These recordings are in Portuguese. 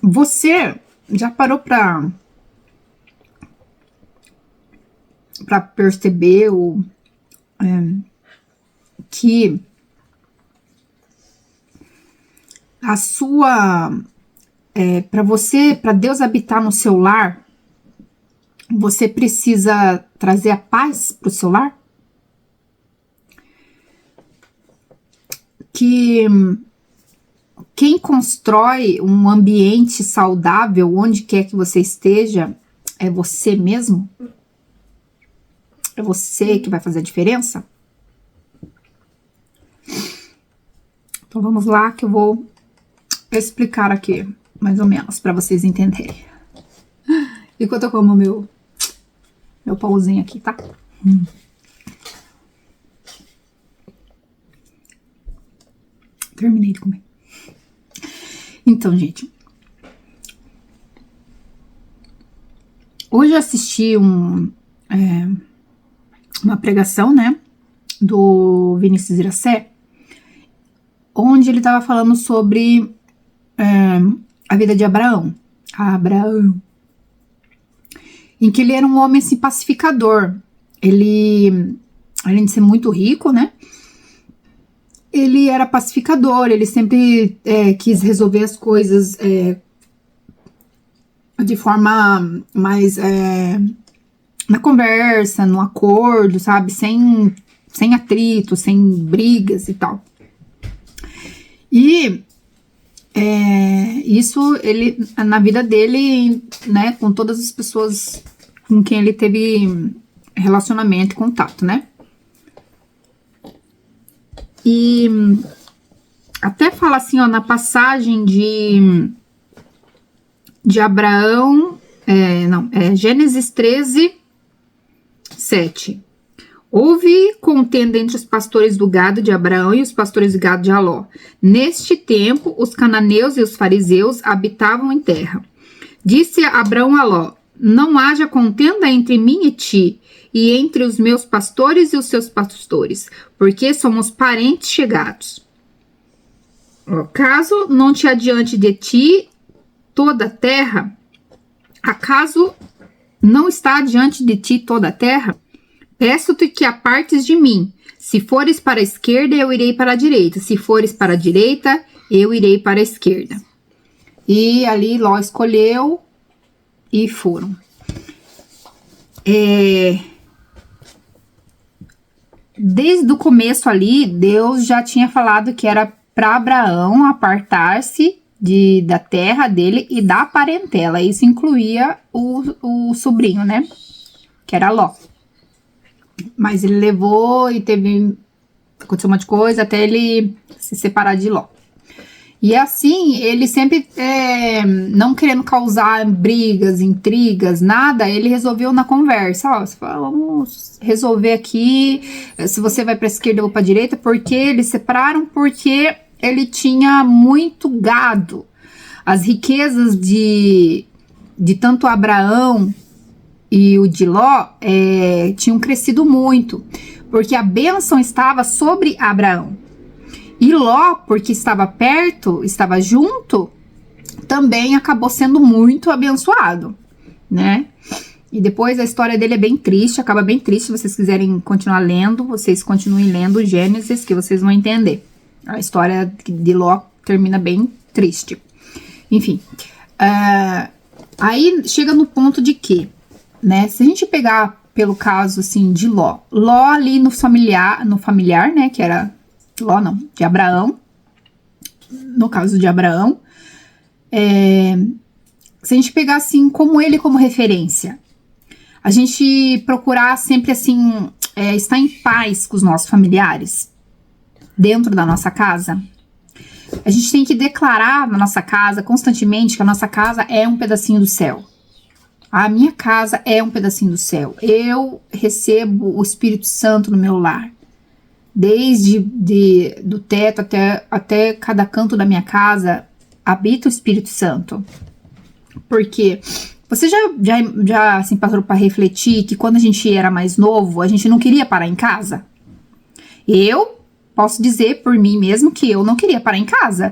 Você já parou pra perceber que a sua... para Deus habitar no seu lar, você precisa trazer a paz para o seu lar? Que quem constrói um ambiente saudável onde quer que você esteja é você mesmo? É você que vai fazer a diferença? Então vamos lá que eu vou explicar aqui, mais ou menos, para vocês entenderem. Enquanto eu como meu pãozinho aqui, tá? Terminei de comer. Então, gente, hoje eu assisti uma pregação, né, do Vinícius Iracé, onde ele tava falando sobre a vida de Abraão, em que ele era um homem assim, pacificador. Ele, além de ser muito rico, né, ele era pacificador, ele sempre quis resolver as coisas de forma mais na conversa, no acordo, sabe, sem atrito, sem brigas e tal. E isso ele na vida dele, né, com todas as pessoas com quem ele teve relacionamento, contato, né? E até fala assim, ó, na passagem de Abraão, Gênesis 13, 7. Houve contenda entre os pastores do gado de Abraão e os pastores do gado de Aló. Neste tempo, os cananeus e os fariseus habitavam em terra. Disse Abraão a Aló: não haja contenda entre mim e ti, e entre os meus pastores e os seus pastores, porque somos parentes chegados. Caso não te adiante de ti toda a terra, acaso não está adiante de ti toda a terra? Peço-te que apartes de mim. Se fores para a esquerda, eu irei para a direita. Se fores para a direita, eu irei para a esquerda. E ali Ló escolheu e foram. Desde o começo ali, Deus já tinha falado que era para Abraão apartar-se da terra dele e da parentela. Isso incluía o sobrinho, né? Que era Ló. Mas ele levou e aconteceu um monte de coisa até ele se separar de Ló. E assim, ele sempre, não querendo causar brigas, intrigas, nada, ele resolveu na conversa, ó, vamos resolver aqui, se você vai para a esquerda ou para a direita, porque eles separaram, porque ele tinha muito gado. As riquezas de tanto Abraão e o de Ló tinham crescido muito, porque a bênção estava sobre Abraão. E Ló, porque estava perto, estava junto, também acabou sendo muito abençoado, né? E depois a história dele é bem triste, acaba bem triste. Se vocês quiserem continuar lendo, vocês continuem lendo Gênesis, que vocês vão entender. A história de Ló termina bem triste. Enfim, aí chega no ponto de que, né, se a gente pegar pelo caso, assim, de Ló ali no familiar, né, que era Ló não, de Abraão, no caso de Abraão, se a gente pegar, assim, como referência, a gente procurar sempre, assim, estar em paz com os nossos familiares, dentro da nossa casa. A gente tem que declarar na nossa casa, constantemente, que a nossa casa é um pedacinho do céu. A minha casa é um pedacinho do céu. Eu recebo o Espírito Santo no meu lar. Desde do teto até cada canto da minha casa, habita o Espírito Santo. Porque você já assim, passou para refletir que quando a gente era mais novo, a gente não queria parar em casa? Eu posso dizer por mim mesmo que eu não queria parar em casa.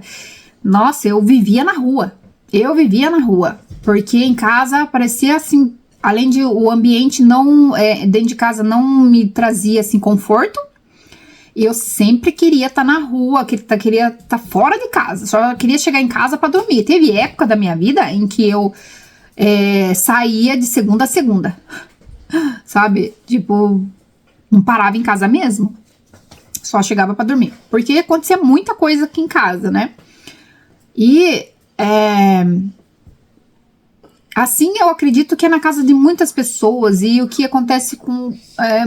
Nossa, eu vivia na rua. Eu vivia na rua, porque em casa parecia assim, além de o ambiente não, dentro de casa não me trazia assim conforto, eu sempre queria estar na rua, queria estar fora de casa, só queria chegar em casa para dormir. Teve época da minha vida em que eu saía de segunda a segunda, sabe? Tipo, não parava em casa mesmo, só chegava para dormir, porque acontecia muita coisa aqui em casa, né? E assim, eu acredito que é na casa de muitas pessoas, e o que acontece com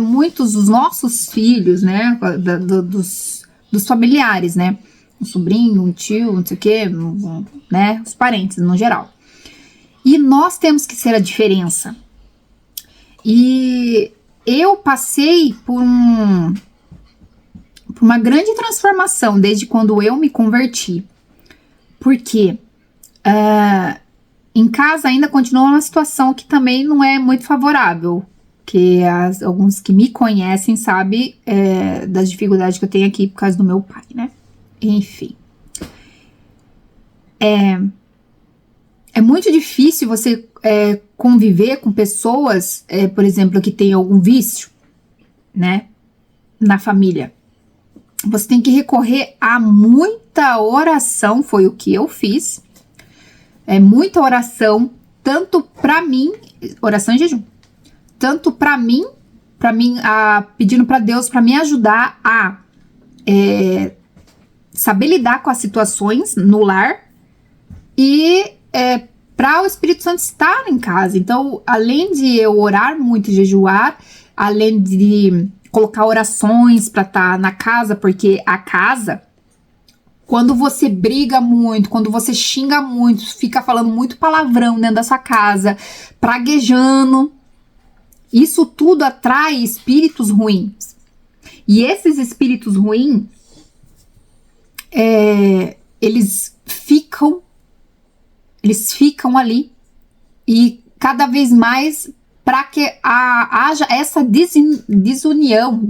muitos dos nossos filhos, né, dos familiares, né, um sobrinho, um tio, não sei o quê, né, os parentes no geral. E nós temos que ser a diferença. E eu passei por uma grande transformação desde quando eu me converti. Porque em casa ainda continua uma situação que também não é muito favorável, que alguns que me conhecem sabem das dificuldades que eu tenho aqui por causa do meu pai, né? Enfim. É muito difícil você conviver com pessoas, por exemplo, que tem algum vício, né? Na família. Você tem que recorrer a muita oração, foi o que eu fiz. Muita oração, tanto para mim, oração em jejum, tanto para mim, pedindo para Deus para me ajudar a saber lidar com as situações no lar e para o Espírito Santo estar em casa. Então, além de eu orar muito e jejuar, além de colocar orações para estar na casa, porque a casa, quando você briga muito, quando você xinga muito, fica falando muito palavrão dentro da sua casa, praguejando, isso tudo atrai espíritos ruins. E esses espíritos ruins, eles ficam ali, e cada vez mais para que haja essa desunião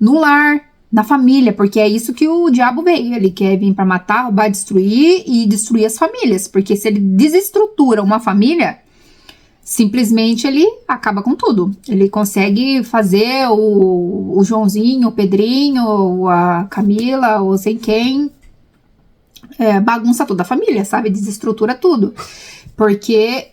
no lar, na família, porque é isso que o diabo veio. Ele quer vir para matar, roubar, destruir e destruir as famílias, porque se ele desestrutura uma família, simplesmente ele acaba com tudo. Ele consegue fazer o Joãozinho, o Pedrinho, a Camila, ou sei quem, bagunça toda a família, sabe? Desestrutura tudo. Porque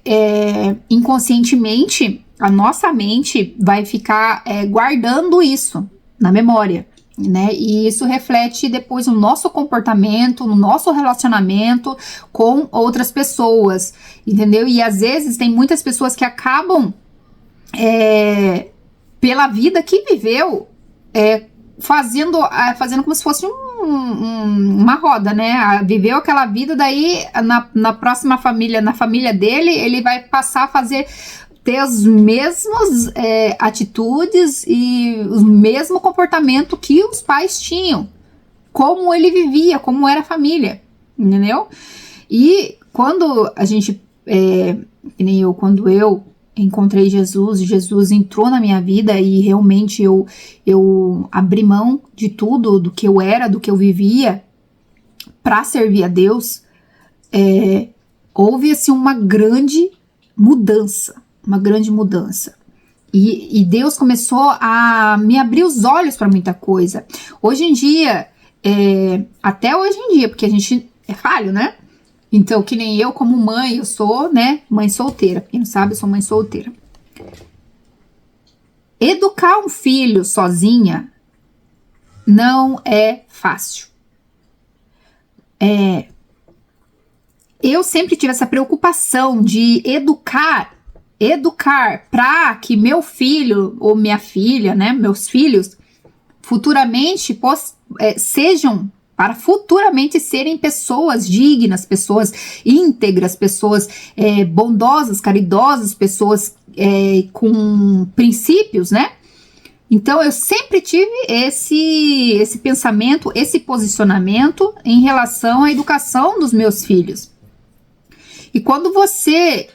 inconscientemente a nossa mente vai ficar guardando isso na memória, né? E isso reflete depois no nosso comportamento, no nosso relacionamento com outras pessoas, entendeu? E às vezes tem muitas pessoas que acabam pela vida que viveu fazendo como se fosse uma roda, né? Viveu aquela vida, daí na próxima família, na família dele, ele vai passar a ter as mesmas atitudes e o mesmo comportamento que os pais tinham, como ele vivia, como era a família, entendeu? E quando a gente, quando eu encontrei Jesus, Jesus entrou na minha vida e realmente eu abri mão de tudo, do que eu era, do que eu vivia, para servir a Deus, houve assim uma grande mudança. E Deus começou a me abrir os olhos para muita coisa. Hoje em dia, até hoje em dia, porque a gente é falho, né? Então, que nem eu, como mãe, eu sou, né, mãe solteira. Quem não sabe, eu sou mãe solteira. Educar um filho sozinha não é fácil. Eu sempre tive essa preocupação de educar para que meu filho ou minha filha, né, meus filhos, futuramente sejam, para futuramente serem pessoas dignas, pessoas íntegras, pessoas bondosas, caridosas, pessoas com princípios, né? Então, eu sempre tive esse pensamento, esse posicionamento em relação à educação dos meus filhos. E quando você...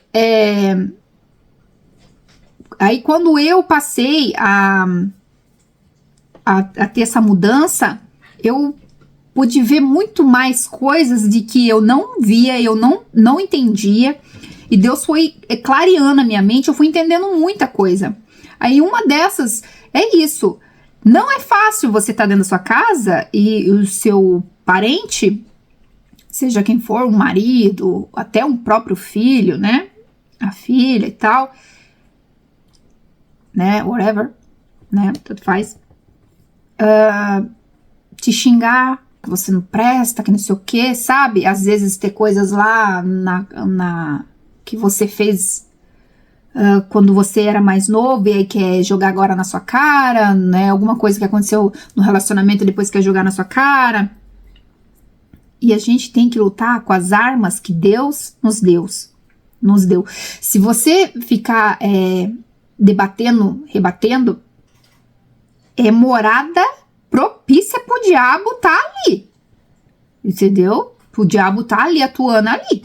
Aí, quando eu passei a ter essa mudança, eu pude ver muito mais coisas de que eu não via, eu não entendia. E Deus foi clareando a minha mente, eu fui entendendo muita coisa. Aí uma dessas é isso. Não é fácil você estar dentro da sua casa e o seu parente, seja quem for, um marido, até um próprio filho, né? A filha e tal, né? Whatever, né? Tudo faz. Te xingar, que você não presta, que não sei o que, sabe? Às vezes ter coisas lá que você fez quando você era mais novo e aí quer jogar agora na sua cara, né? Alguma coisa que aconteceu no relacionamento e depois quer jogar na sua cara. E a gente tem que lutar com as armas que Deus nos deu. Se você ficar rebatendo, é morada propícia pro diabo tá ali. Entendeu? O diabo tá ali, atuando ali.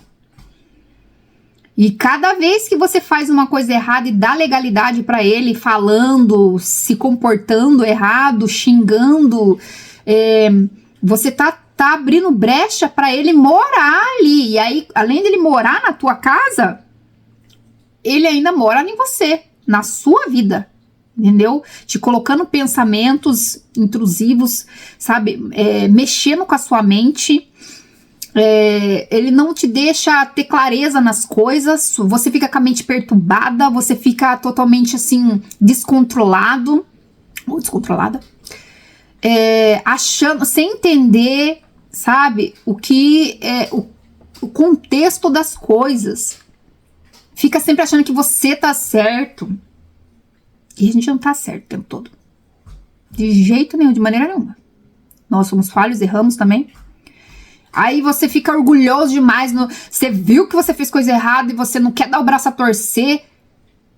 E cada vez que você faz uma coisa errada e dá legalidade pra ele, falando, se comportando errado, xingando, você tá abrindo brecha pra ele morar ali. E aí, além dele morar na tua casa, ele ainda mora em você, na sua vida. Entendeu? Te colocando pensamentos intrusivos, sabe? Mexendo com a sua mente. Ele não te deixa ter clareza nas coisas. Você fica com a mente perturbada. Você fica totalmente assim, descontrolado. Ou descontrolada. Achando, sem entender, sabe? O que é o contexto das coisas. Fica sempre achando que você tá certo. E a gente não tá certo o tempo todo. De jeito nenhum, de maneira nenhuma. Nós somos falhos, erramos também. Aí você fica orgulhoso demais. Você viu que você fez coisa errada e você não quer dar o braço a torcer.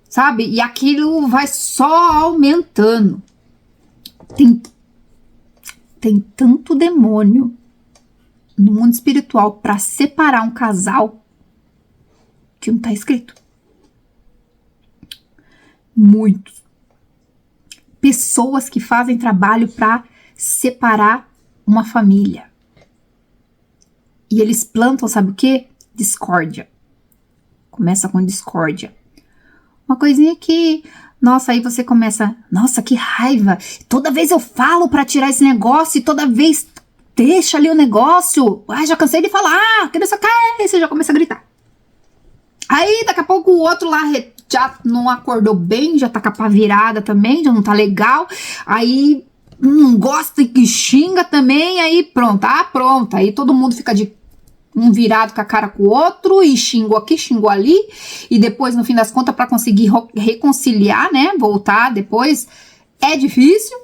Sabe? E aquilo vai só aumentando. Tem tanto demônio no mundo espiritual pra separar um casal que não tá escrito. Muitos. Pessoas que fazem trabalho para separar uma família. E eles plantam, sabe o quê? Discórdia. Começa com discórdia. Uma coisinha que... Nossa, aí você começa... Nossa, que raiva. Toda vez eu falo para tirar esse negócio e toda vez deixa ali o negócio. Ai, já cansei de falar. Que não sei o que. Aí você já começa a gritar. Aí, daqui a pouco, o outro lá já não acordou bem, já tá com a pá virada também, já não tá legal. Aí, não gosta e xinga também, aí pronto. Pronto. Aí todo mundo fica de um virado com a cara com o outro e xingou aqui, xingou ali. E depois, no fim das contas, pra conseguir reconciliar, né, voltar depois, é difícil.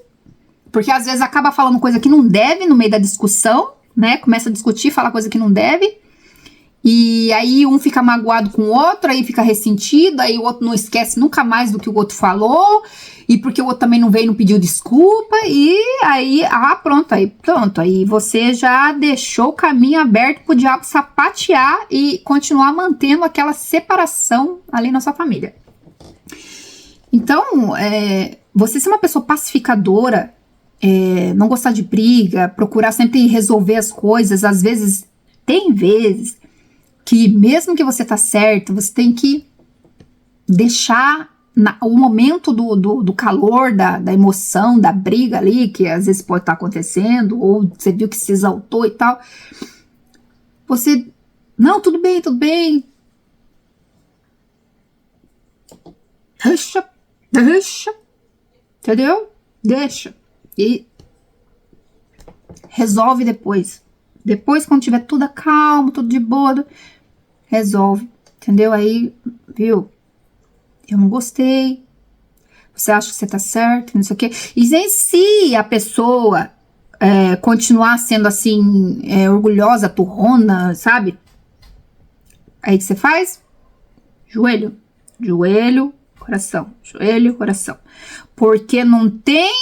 Porque às vezes acaba falando coisa que não deve no meio da discussão, né? Começa a discutir, fala coisa que não deve. E aí um fica magoado com o outro, aí fica ressentido, aí o outro não esquece nunca mais do que o outro falou, e porque o outro também não veio e não pediu desculpa, e aí, pronto, aí você já deixou o caminho aberto pro diabo sapatear e continuar mantendo aquela separação ali na sua família. Então, você ser uma pessoa pacificadora, não gostar de briga, procurar sempre resolver as coisas, às vezes, tem vezes que mesmo que você tá certo, você tem que deixar o momento do calor, da emoção, da briga ali, que às vezes pode estar acontecendo, ou você viu que se exaltou e tal. Você, não, tudo bem. Deixa, entendeu? Deixa. E resolve depois. Depois, quando tiver tudo calmo, tudo de boa, resolve, entendeu? Aí, viu? Eu não gostei. Você acha que você tá certo, não sei o quê. E se a pessoa continuar sendo assim, orgulhosa, turrona, sabe? Aí o que você faz? Joelho, coração. Joelho, coração. Porque não tem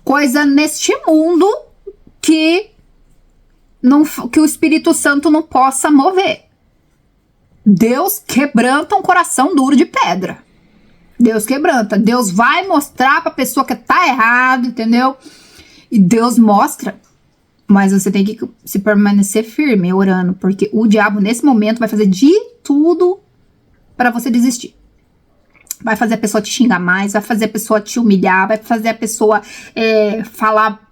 coisa neste mundo que o Espírito Santo não possa mover. Deus quebranta um coração duro de pedra. Deus quebranta. Deus vai mostrar pra pessoa que tá errado, entendeu? E Deus mostra. Mas você tem que se permanecer firme, orando, porque o diabo, nesse momento, vai fazer de tudo para você desistir. Vai fazer a pessoa te xingar mais, vai fazer a pessoa te humilhar, vai fazer a pessoa falar,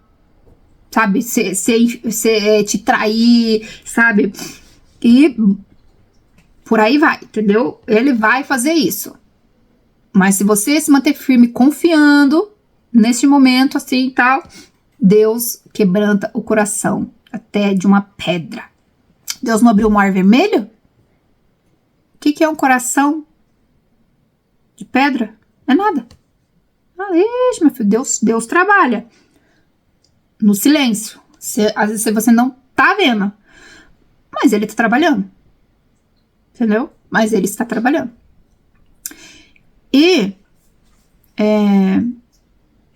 sabe, te trair, sabe? E por aí vai, entendeu? Ele vai fazer isso. Mas se você se manter firme, confiando, neste momento, assim, tal, Deus quebranta o coração, até de uma pedra. Deus não abriu o mar vermelho? O que é um coração de pedra? Não é nada. Ixi, meu filho, Deus trabalha no silêncio. Às vezes você não tá vendo, mas ele tá trabalhando. Entendeu? Mas ele está trabalhando. E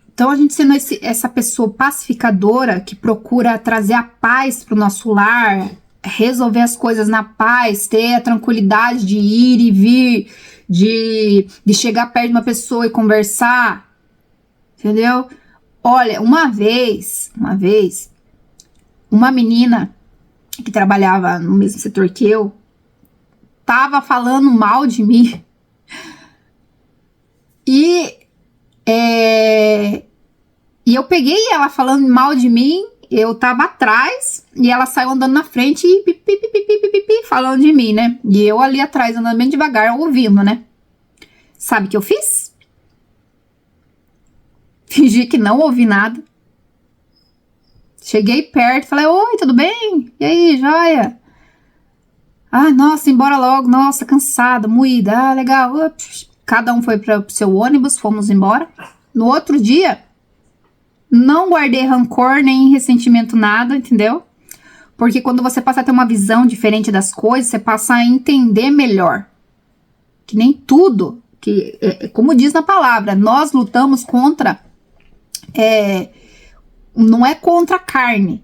então a gente sendo essa pessoa pacificadora que procura trazer a paz pro nosso lar, resolver as coisas na paz, ter a tranquilidade de ir e vir, de chegar perto de uma pessoa e conversar, entendeu? Olha, uma vez, uma menina que trabalhava no mesmo setor que eu, tava falando mal de mim, e eu peguei ela falando mal de mim, eu tava atrás, e ela saiu andando na frente e falando de mim, né? E eu ali atrás, andando bem devagar, ouvindo, né? Sabe o que eu fiz? Fingi que não ouvi nada. Cheguei perto, falei, oi, tudo bem? E aí, joia? Ah, nossa, embora logo, nossa, cansada, moída, legal. Cada um foi para o seu ônibus, fomos embora. No outro dia, não guardei rancor nem ressentimento, nada, entendeu? Porque quando você passa a ter uma visão diferente das coisas, você passa a entender melhor. Que nem tudo, como diz na palavra, nós lutamos contra, não é contra a carne.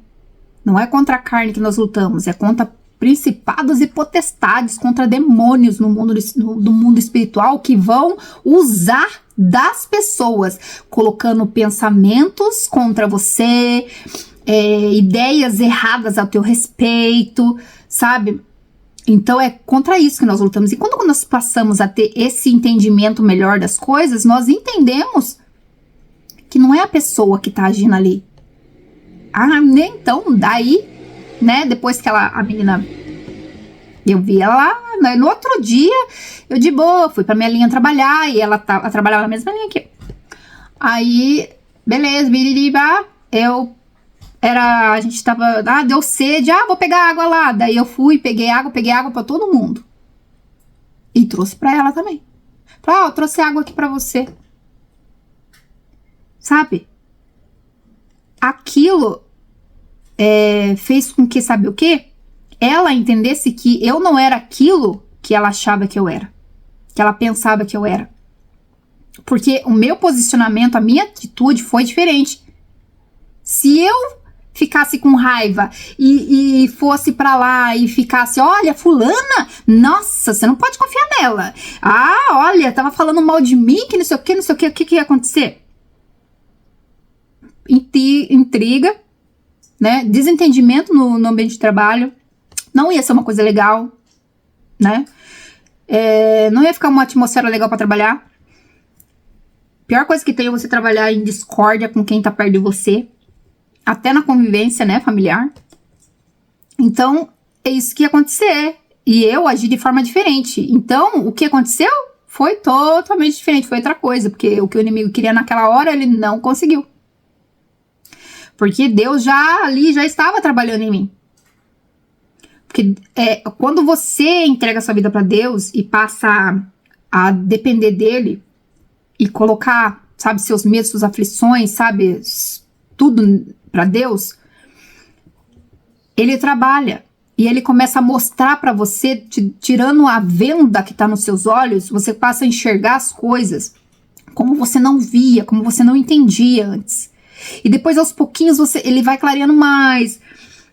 Não é contra a carne que nós lutamos, é contra principados e potestades, contra demônios no mundo espiritual que vão usar das pessoas, colocando pensamentos contra você, ideias erradas ao teu respeito, sabe? Então é contra isso que nós lutamos. E quando nós passamos a ter esse entendimento melhor das coisas, nós entendemos que não é a pessoa que tá agindo ali. Então, daí, né, depois que a menina, eu vi ela lá, né, no outro dia, eu de boa, fui pra minha linha trabalhar, e ela trabalhava na mesma linha aqui. Aí, beleza, a gente tava, deu sede, vou pegar água lá. Daí eu fui, peguei água pra todo mundo. E trouxe pra ela também. Falei, eu trouxe água aqui pra você. Sabe? Aquilo fez com que, sabe o quê? Ela entendesse que eu não era aquilo que ela achava que eu era. Que ela pensava que eu era. Porque o meu posicionamento, a minha atitude foi diferente. Se eu ficasse com raiva e fosse pra lá e ficasse, olha, fulana, nossa, você não pode confiar nela. Olha, tava falando mal de mim, que não sei o que, o que ia acontecer? Intriga, né? Desentendimento no ambiente de trabalho. Não ia ser uma coisa legal, né? Não ia ficar uma atmosfera legal pra trabalhar. Pior coisa que tem é você trabalhar em discórdia com quem tá perto de você. Até na convivência, né, familiar. Então, é isso que ia acontecer. E eu agi de forma diferente. Então, o que aconteceu foi totalmente diferente. Foi outra coisa. Porque o que o inimigo queria naquela hora, ele não conseguiu. Porque Deus já estava trabalhando em mim. Porque quando você entrega a sua vida para Deus e passa a depender dele e colocar, sabe, seus medos, suas aflições, sabe, tudo para Deus, ele trabalha e ele começa a mostrar para você, tirando a venda que tá nos seus olhos, você passa a enxergar as coisas como você não via, como você não entendia antes. E depois, aos pouquinhos, ele vai clareando mais.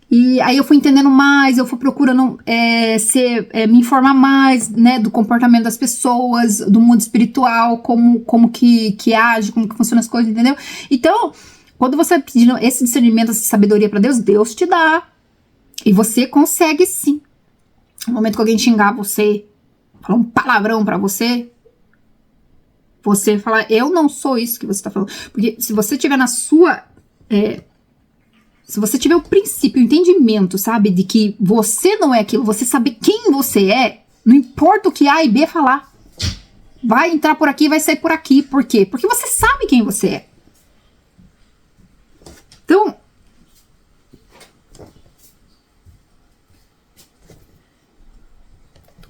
E aí eu fui entendendo mais, eu fui procurando me informar mais, né, do comportamento das pessoas, do mundo espiritual, como que age, como que funcionam as coisas, entendeu? Então, Quando você pedir esse discernimento, essa sabedoria pra Deus, Deus te dá. E você consegue sim. No momento que alguém xingar você, falar um palavrão pra você, você fala, eu não sou isso que você tá falando. Porque se você tiver na sua... se você tiver o princípio, o entendimento, sabe, de que você não é aquilo, você saber quem você é, não importa o que A e B falar. Vai entrar por aqui, vai sair por aqui. Por quê? Porque você sabe quem você é. Então,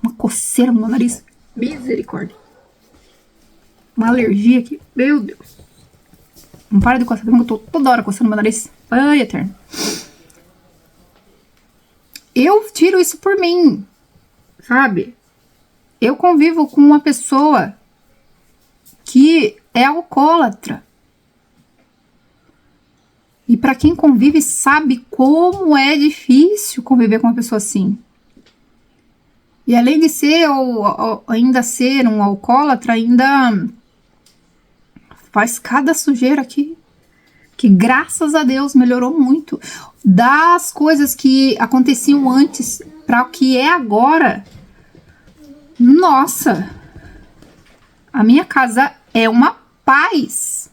uma coceira no meu nariz. Misericórdia. Uma alergia aqui. Meu Deus. Não para de coçar, eu tô toda hora coçando meu nariz. Ai, eterno. Eu tiro isso por mim, sabe? Eu convivo com uma pessoa que é alcoólatra. E para quem convive sabe como é difícil conviver com uma pessoa assim. E além de ser ou ainda ser um alcoólatra, ainda faz cada sujeira aqui. Que graças a Deus melhorou muito. Das coisas que aconteciam antes para o que é agora. Nossa! A minha casa é uma paz.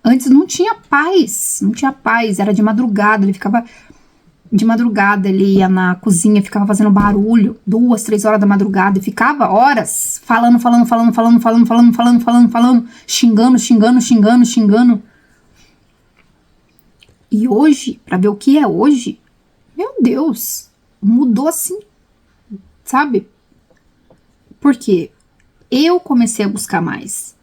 Antes não tinha paz. Não tinha paz. Era de madrugada. Ele ficava... De madrugada ele ia na cozinha, ficava fazendo barulho, 2, 3 horas da madrugada, e ficava horas falando, xingando. E hoje, pra ver o que é hoje, meu Deus, mudou assim, sabe? Por quê? Eu comecei a buscar mais.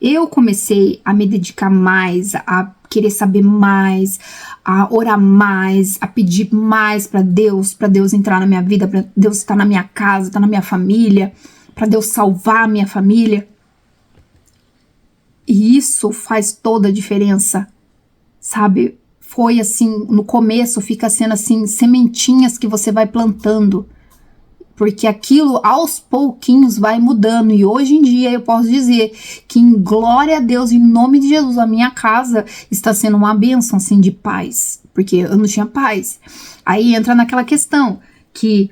Eu comecei a me dedicar mais, a querer saber mais, a orar mais, a pedir mais para Deus entrar na minha vida, para Deus estar na minha casa, estar na minha família, para Deus salvar a minha família. E isso faz toda a diferença, sabe? Foi assim, no começo fica sendo assim, sementinhas que você vai plantando. Porque aquilo aos pouquinhos vai mudando. E hoje em dia eu posso dizer que em glória a Deus, em nome de Jesus, a minha casa está sendo uma bênção assim de paz. Porque eu não tinha paz. Aí entra naquela questão que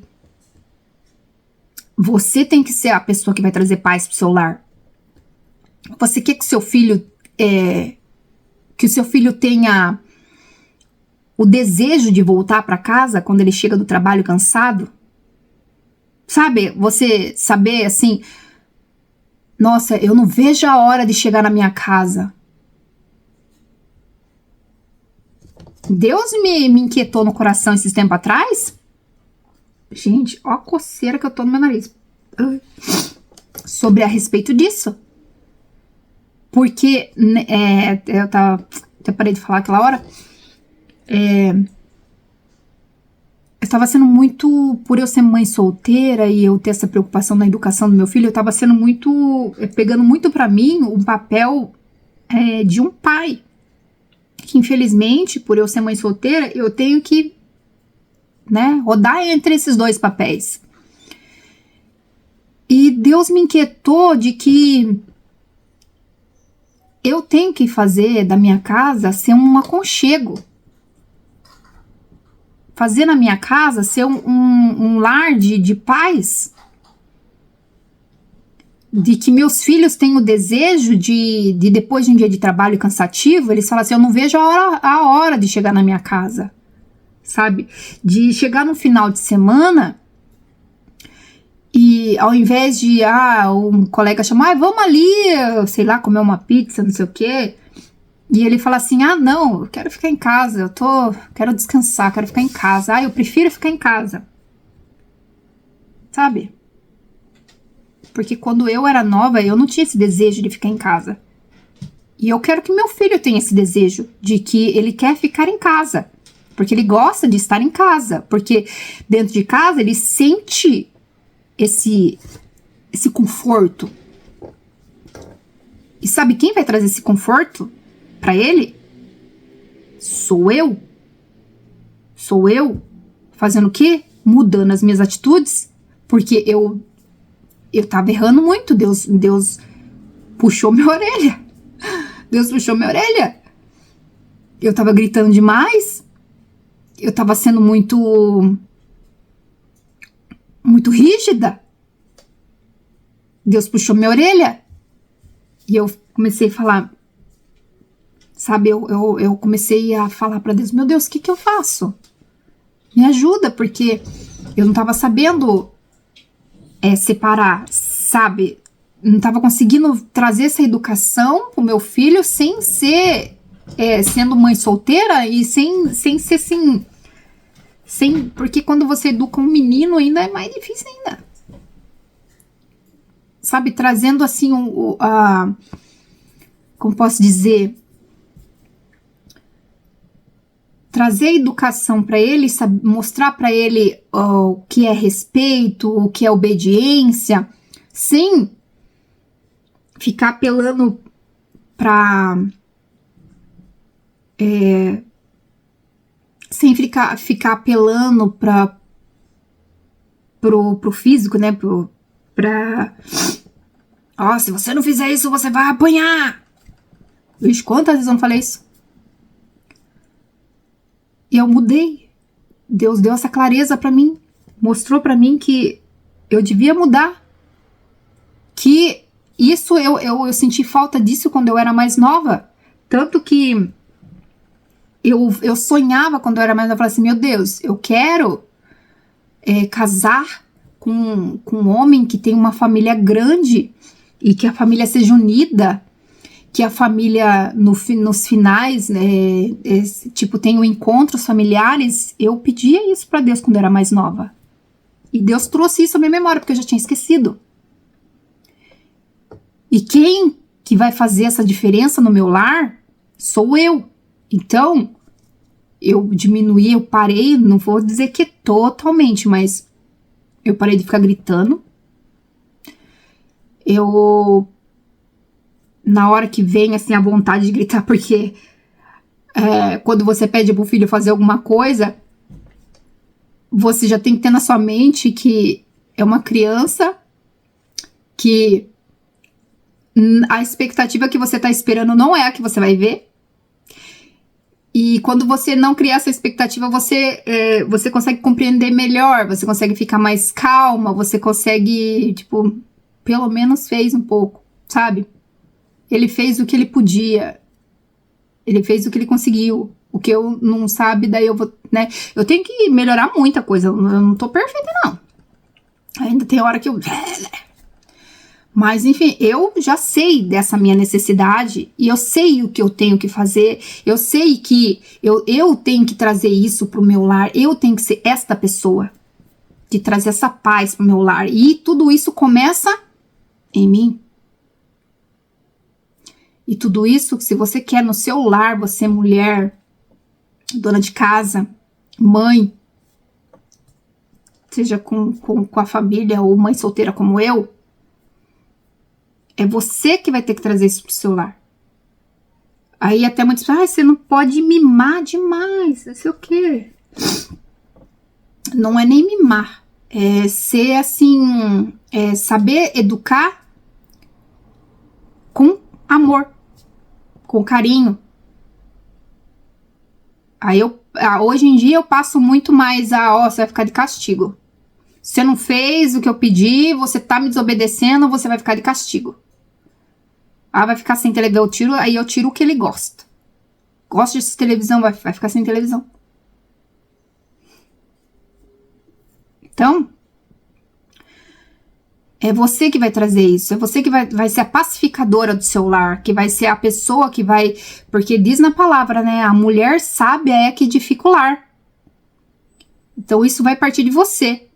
você tem que ser a pessoa que vai trazer paz pro seu lar. Você quer que o seu filho tenha o desejo de voltar para casa quando ele chega do trabalho cansado? Sabe, você saber assim, nossa, eu não vejo a hora de chegar na minha casa. Deus me inquietou no coração esses tempos atrás. Gente, ó a coceira que eu tô no meu nariz. Sobre a respeito disso. Porque, eu até parei de falar aquela hora. Eu estava sendo muito, por eu ser mãe solteira e eu ter essa preocupação na educação do meu filho, eu estava sendo muito, pegando muito para mim um papel de um pai. Que infelizmente, por eu ser mãe solteira, eu tenho que, rodar entre esses dois papéis. E Deus me inquietou de que eu tenho que fazer da minha casa ser um aconchego. Fazer na minha casa ser um lar de paz. De que meus filhos têm o desejo de depois de um dia de trabalho cansativo, eles falam assim, eu não vejo a hora de chegar na minha casa. Sabe? De chegar no final de semana e ao invés de um colega chamar, vamos ali, sei lá, comer uma pizza, não sei o quê. E ele fala assim, não, eu quero ficar em casa, quero descansar, quero ficar em casa. Eu prefiro ficar em casa. Sabe? Porque quando eu era nova, eu não tinha esse desejo de ficar em casa. E eu quero que meu filho tenha esse desejo de que ele quer ficar em casa. Porque ele gosta de estar em casa. Porque dentro de casa ele sente esse conforto. E sabe quem vai trazer esse conforto para ele? Sou eu. Sou eu fazendo o quê? Mudando as minhas atitudes, porque eu tava errando muito. Deus puxou minha orelha. Deus puxou minha orelha. eu tava gritando demais, eu tava sendo muito rígida. Deus puxou minha orelha e eu comecei a falar, sabe, eu comecei a falar pra Deus, meu Deus, o que que eu faço? Me ajuda, porque eu não tava sabendo separar, sabe? Não tava conseguindo trazer essa educação pro meu filho sem ser, sendo mãe solteira e sem ser assim, porque quando você educa um menino ainda é mais difícil ainda. Sabe, trazendo assim como posso dizer, trazer a educação para ele, sabe, mostrar para ele o que é respeito, o que é obediência, sem ficar apelando para sem ficar apelando pro físico, né, se você não fizer isso, você vai apanhar. Vixe, quantas vezes eu não falei isso? E eu mudei. Deus deu essa clareza pra mim. Mostrou pra mim que eu devia mudar. Que isso, eu senti falta disso quando eu era mais nova. Tanto que eu sonhava quando eu era mais nova. Eu falava assim, meu Deus, eu quero casar com um homem que tem uma família grande e que a família seja unida, que a família nos finais, tipo, tenham encontros familiares. Eu pedia isso pra Deus quando eu era mais nova. E Deus trouxe isso à minha memória, porque eu já tinha esquecido. E quem que vai fazer essa diferença no meu lar sou eu. Então, eu diminuí, eu parei, não vou dizer que totalmente, mas eu parei de ficar gritando. Na hora que vem, assim, a vontade de gritar, porque quando você pede pro filho fazer alguma coisa, você já tem que ter na sua mente que é uma criança, que a expectativa que você tá esperando não é a que você vai ver. E quando você não criar essa expectativa, você consegue compreender melhor, você consegue ficar mais calma, você consegue, tipo, pelo menos fez um pouco, sabe? Ele fez o que ele podia. Ele fez o que ele conseguiu. O que eu não sabe, daí eu vou, né? Eu tenho que melhorar muita coisa. Eu não tô perfeita, não. Ainda tem hora que eu... Mas, enfim, eu já sei dessa minha necessidade. E eu sei o que eu tenho que fazer. Eu sei que eu tenho que trazer isso pro meu lar. Eu tenho que ser esta pessoa. De trazer essa paz pro meu lar. E tudo isso começa em mim. E tudo isso, se você quer no seu lar, você mulher, dona de casa, mãe, seja com a família ou mãe solteira como eu, é você que vai ter que trazer isso pro seu lar. Aí até muitos falam, você não pode mimar demais, não sei o quê. Não é nem mimar, é ser assim, saber educar com amor, com carinho. Aí hoje em dia eu passo muito mais você vai ficar de castigo. Você não fez o que eu pedi, você tá me desobedecendo, você vai ficar de castigo. Vai ficar sem televisão, aí eu tiro o que ele gosta. Gosta de televisão, vai ficar sem televisão. Então, é você que vai trazer isso, é você que vai ser a pacificadora do seu lar, que vai ser a pessoa que vai... Porque diz na palavra, né? A mulher sábia é a que edifica o lar. Então, isso vai partir de você.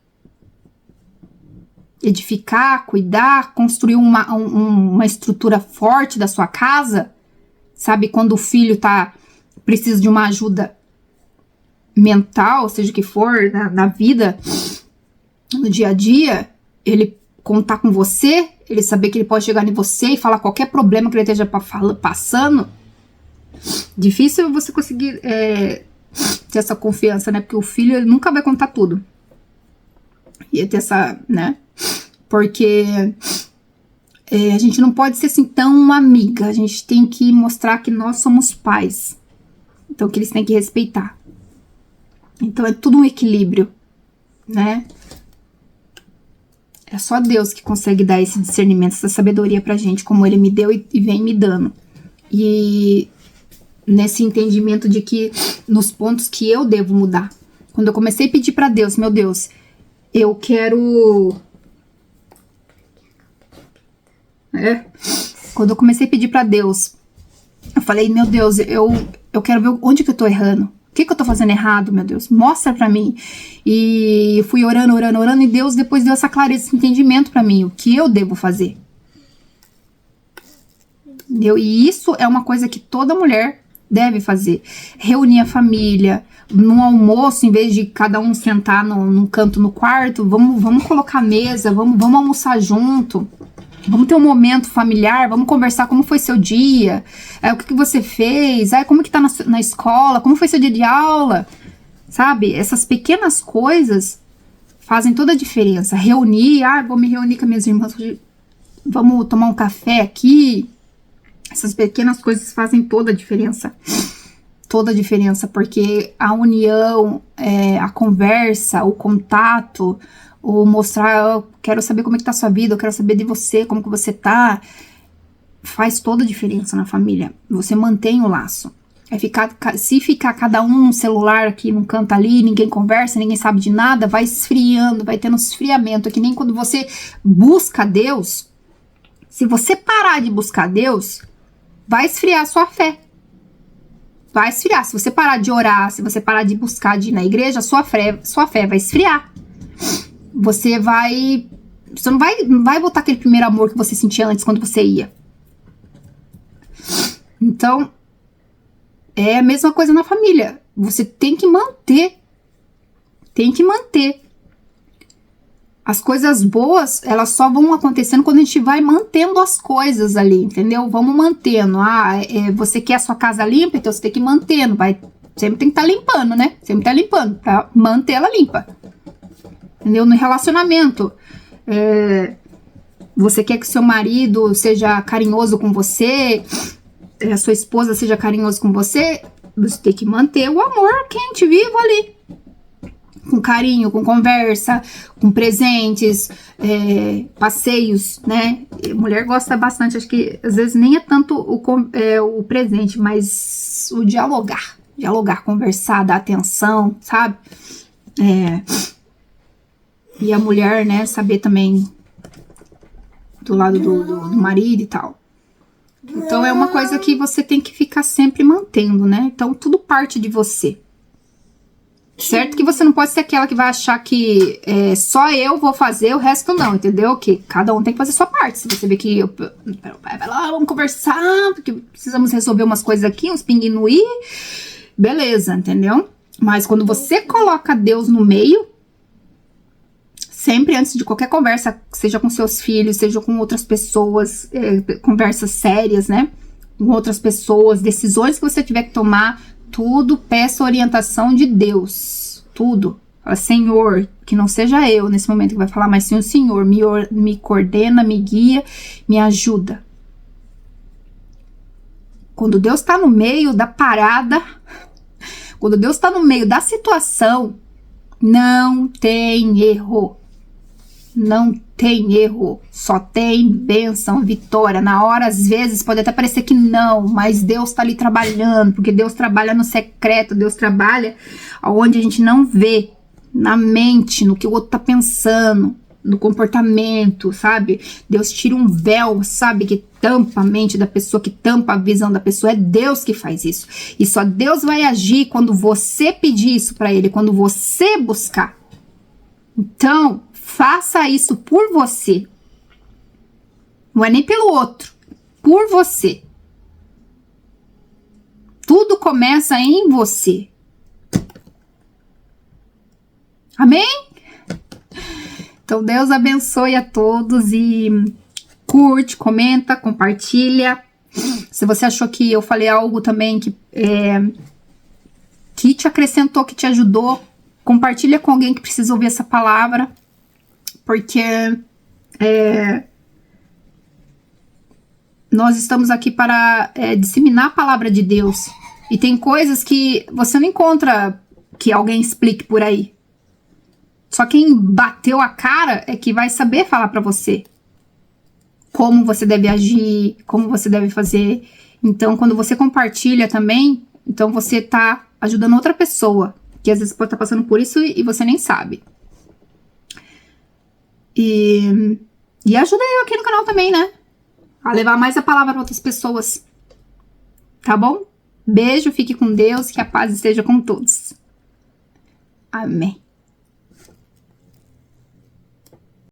Edificar, cuidar, construir uma estrutura forte da sua casa. Sabe, quando o filho precisa de uma ajuda mental, seja o que for, na vida, no dia a dia, ele contar com você, ele saber que ele pode chegar em você e falar qualquer problema que ele esteja passando. Difícil você conseguir ter essa confiança, né? Porque o filho, ele nunca vai contar tudo. E ter essa, né? Porque a gente não pode ser assim tão amiga. A gente tem que mostrar que nós somos pais. Então, que eles têm que respeitar. Então, é tudo um equilíbrio, né? É só Deus que consegue dar esse discernimento, essa sabedoria pra gente, como Ele me deu e vem me dando. E nesse entendimento de que nos pontos que eu devo mudar. Quando eu comecei a pedir pra Deus, meu Deus, eu quero... Quando eu comecei a pedir pra Deus, eu falei, meu Deus, eu quero ver onde que eu tô errando. O que eu tô fazendo errado, meu Deus? Mostra pra mim. E fui orando, e Deus depois deu essa clareza, esse entendimento pra mim, o que eu devo fazer. Entendeu? E isso é uma coisa que toda mulher deve fazer. Reunir a família, no almoço, em vez de cada um sentar num canto no quarto, vamos colocar mesa, vamos almoçar junto. Vamos ter um momento familiar, vamos conversar como foi seu dia, o que você fez, como que tá na escola, como foi seu dia de aula, sabe? Essas pequenas coisas fazem toda a diferença. Reunir, vou me reunir com minhas irmãs, vamos tomar um café aqui. Essas pequenas coisas fazem toda a diferença. Toda a diferença, porque a união, a conversa, o contato, ou mostrar, eu quero saber como é que tá a sua vida, eu quero saber de você, como que você tá, faz toda a diferença na família. Você mantém o laço. Se ficar cada um no celular aqui, num canto ali, ninguém conversa, ninguém sabe de nada, vai esfriando, vai tendo esfriamento. É que nem quando você busca Deus, se você parar de buscar Deus, vai esfriar a sua fé. Vai esfriar. Se você parar de orar, se você parar de buscar, de ir na igreja, sua fé vai esfriar. Você não vai voltar aquele primeiro amor que você sentia antes quando você ia. Então, é a mesma coisa na família. Você tem que manter. Tem que manter. As coisas boas, elas só vão acontecendo quando a gente vai mantendo as coisas ali, entendeu? Vamos mantendo. Você quer a sua casa limpa, então você tem que ir mantendo. Sempre tem que estar limpando, né? Sempre tá limpando, pra manter ela limpa. Entendeu? No relacionamento, você quer que seu marido seja carinhoso com você, a sua esposa seja carinhosa com você, você tem que manter o amor quente, vivo ali. Com carinho, com conversa, com presentes, passeios, né? Mulher gosta bastante, acho que às vezes nem é tanto o presente, mas o dialogar. Dialogar, conversar, dar atenção, sabe? E a mulher, né, saber também do lado do marido e tal. Então, é uma coisa que você tem que ficar sempre mantendo, né? Então, tudo parte de você. Certo que você não pode ser aquela que vai achar que só eu vou fazer, o resto não, entendeu? Que cada um tem que fazer a sua parte. Se você vê que vai lá, vamos conversar, porque precisamos resolver umas coisas aqui, uns pinguim no i, beleza, entendeu? Mas quando você coloca Deus no meio, sempre antes de qualquer conversa, seja com seus filhos, seja com outras pessoas, conversas sérias, né? Com outras pessoas, decisões que você tiver que tomar, tudo peça orientação de Deus. Tudo. Fala, Senhor, que não seja eu nesse momento que vai falar, mas sim o Senhor me coordena, me guia, me ajuda. Quando Deus está no meio da parada, quando Deus está no meio da situação, não tem erro. Não tem erro, só tem bênção, vitória. Na hora, às vezes, pode até parecer que não, mas Deus tá ali trabalhando, porque Deus trabalha no secreto, Deus trabalha onde a gente não vê, na mente, no que o outro tá pensando, no comportamento, sabe? Deus tira um véu, sabe, que tampa a mente da pessoa, que tampa a visão da pessoa. É Deus que faz isso. E só Deus vai agir quando você pedir isso pra Ele, quando você buscar. Então, faça isso por você. Não é nem pelo outro. Por você. Tudo começa em você. Amém? Então, Deus abençoe a todos e curte, comenta, compartilha. Se você achou que eu falei algo também que te acrescentou, que te ajudou, compartilha com alguém que precisa ouvir essa palavra. Porque nós estamos aqui para disseminar a palavra de Deus. E tem coisas que você não encontra que alguém explique por aí. Só quem bateu a cara é que vai saber falar pra você como você deve agir, como você deve fazer. Então, quando você compartilha também, então você tá ajudando outra pessoa, que às vezes pode estar passando por isso e você nem sabe. E ajuda eu aqui no canal também, né? A levar mais a palavra para outras pessoas. Tá bom? Beijo, fique com Deus, que a paz esteja com todos. Amém.